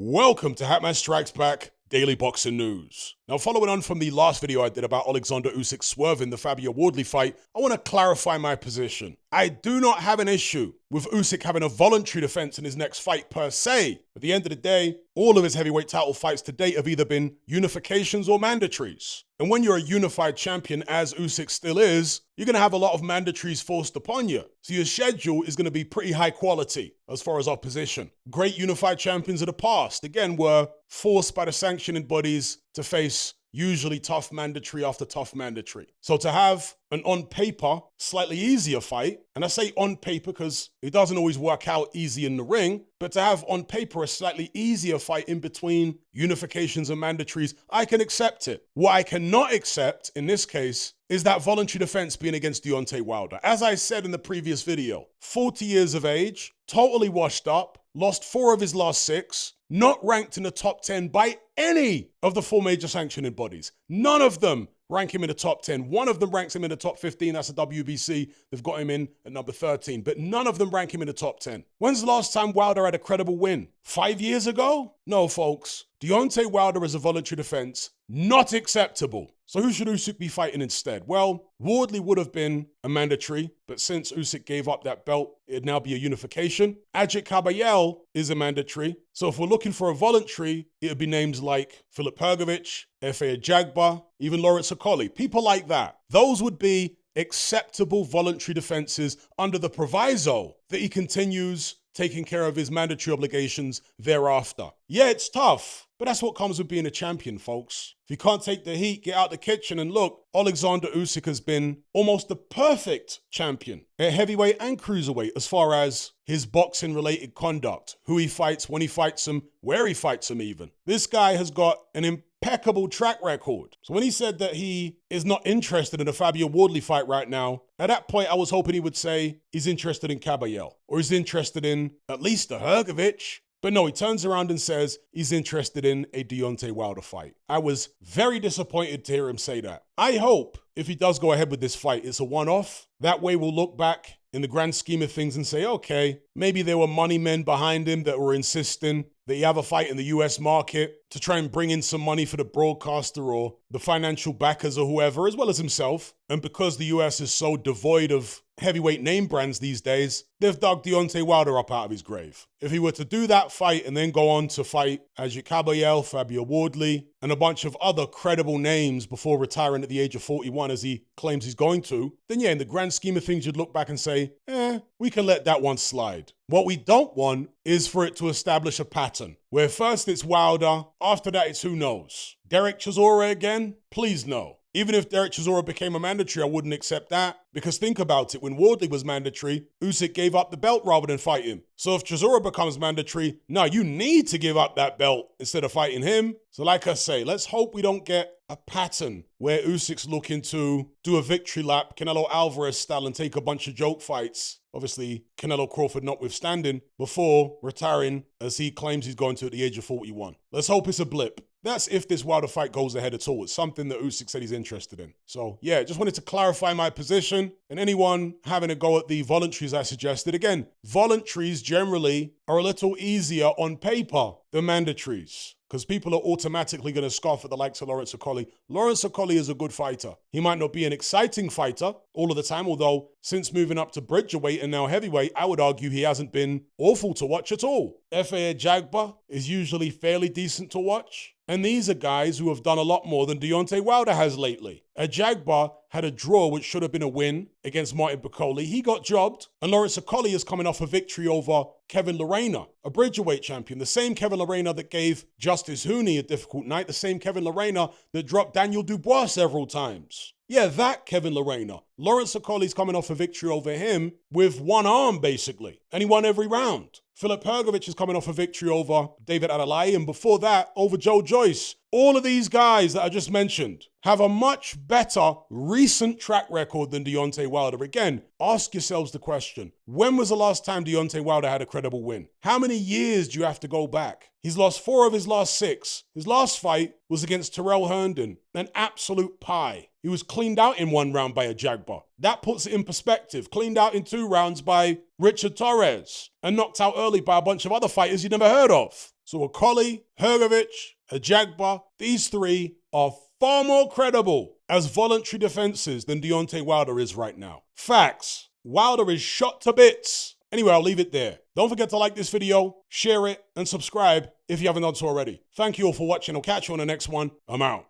Welcome to Hatman Strikes Back Daily Boxing News. Now, following on from the last video I did about Alexander Usyk swerving the Fabio Wardley fight, I want to clarify my position. I do not have an issue with Usyk having a voluntary defense in his next fight per se. At the end of the day, all of his heavyweight title fights to date have either been unifications or mandatories. And when you're a unified champion, as Usyk still is, you're going to have a lot of mandatories forced upon you. So your schedule is going to be pretty high quality as far as opposition. Great unified champions of the past, again, were forced by the sanctioning bodies to face usually tough mandatory after tough mandatory. So to have an on paper, slightly easier fight, and I say on paper because it doesn't always work out easy in the ring, but to have on paper a slightly easier fight in between unifications and mandatories, I can accept it. What I cannot accept in this case is that voluntary defense being against Deontay Wilder. As I said in the previous video, 40 years of age, totally washed up, lost 4 of his last 6, not ranked in the top 10 by any of the 4 major sanctioning bodies. None of them rank him in the top 10. One of them ranks him in the top 15. That's the WBC. They've got him in at number 13. But none of them rank him in the top 10. When's the last time Wilder had a credible win? 5 years ago? No, folks. Deontay Wilder as a voluntary defense, not acceptable. So who should Usyk be fighting instead? Well, Wardley would have been a mandatory, but since Usyk gave up that belt, it'd now be a unification. Ajit Kabayel is a mandatory. So if we're looking for a voluntary, it'd be names like Filip Hrgović, Efe Ajagba, even Lawrence Okolie. People like that. Those would be acceptable voluntary defenses under the proviso that he continues taking care of his mandatory obligations thereafter. Yeah, it's tough, but that's what comes with being a champion, folks. If you can't take the heat, get out the kitchen and look. Alexander Usyk has been almost the perfect champion at heavyweight and cruiserweight as far as his boxing-related conduct, who he fights, when he fights him, where he fights him even. This guy has got an impeccable track record. So when he said that he is not interested in a Fabio Wardley fight right now, at that point I was hoping he would say he's interested in Kabayel, or he's interested in at least a Hrgović. But no, he turns around and says he's interested in a Deontay Wilder fight. I was very disappointed to hear him say that. I hope if he does go ahead with this fight, it's a one-off. That way we'll look back in the grand scheme of things and say, okay, maybe there were money men behind him that were insisting that he have a fight in the US market to try and bring in some money for the broadcaster or the financial backers or whoever, as well as himself. And because the US is so devoid of heavyweight name brands these days, they've dug Deontay Wilder up out of his grave. If he were to do that fight and then go on to fight Ajit Kabayel, Fabio Wardley, and a bunch of other credible names before retiring at the age of 41 as he claims he's going to, then yeah, in the grand scheme of things, you'd look back and say, we can let that one slide. What we don't want is for it to establish a pattern, where first it's Wilder, after that it's who knows. Derek Chisora again? Please no. Even if Derek Chisora became a mandatory, I wouldn't accept that. Because think about it, when Wardley was mandatory, Usyk gave up the belt rather than fight him. So if Chisora becomes mandatory, no, you need to give up that belt instead of fighting him. So like I say, let's hope we don't get a pattern where Usyk's looking to do a victory lap, Canelo Alvarez style, and take a bunch of joke fights. Obviously, Canelo Crawford notwithstanding, before retiring as he claims he's going to at the age of 41. Let's hope it's a blip. That's if this Wilder fight goes ahead at all. It's something that Usyk said he's interested in. So yeah, just wanted to clarify my position. And anyone having a go at the voluntaries I suggested, again, voluntaries generally are a little easier on paper than mandatories, because people are automatically going to scoff at the likes of Lawrence Okolie. Lawrence Okolie is a good fighter. He might not be an exciting fighter all of the time, although since moving up to bridgerweight and now heavyweight, I would argue he hasn't been awful to watch at all. Efe Ajagba is usually fairly decent to watch. And these are guys who have done a lot more than Deontay Wilder has lately. Ajagba had a draw which should have been a win against Martin Bakole. He got jobbed. And Lawrence Okolie is coming off a victory over Kevin Lerena, a bridgerweight champion. The same Kevin Lerena that gave Justice Hooney a difficult night. The same Kevin Lerena that dropped Daniel Dubois several times. Yeah, that Kevin Lerena. Lawrence Okolie's coming off a victory over him with one arm, basically. And he won every round. Filip Hrgović is coming off a victory over David Adelaide, and before that, over Joe Joyce. All of these guys that I just mentioned have a much better recent track record than Deontay Wilder. Again, ask yourselves the question, when was the last time Deontay Wilder had a credible win? How many years do you have to go back? He's lost 4 of his last 6. His last fight was against Terrell Herndon, an absolute pie. He was cleaned out in 1 round by Ajagba. That puts it in perspective. Cleaned out in 2 rounds by Richard Torres and knocked out early by a bunch of other fighters you'd never heard of. So a Collie, Hrgovic, a Jagba, these three are far more credible as voluntary defenses than Deontay Wilder is right now. Facts. Wilder is shot to bits. Anyway, I'll leave it there. Don't forget to like this video, share it, and subscribe if you haven't done so already. Thank you all for watching. I'll catch you on the next one. I'm out.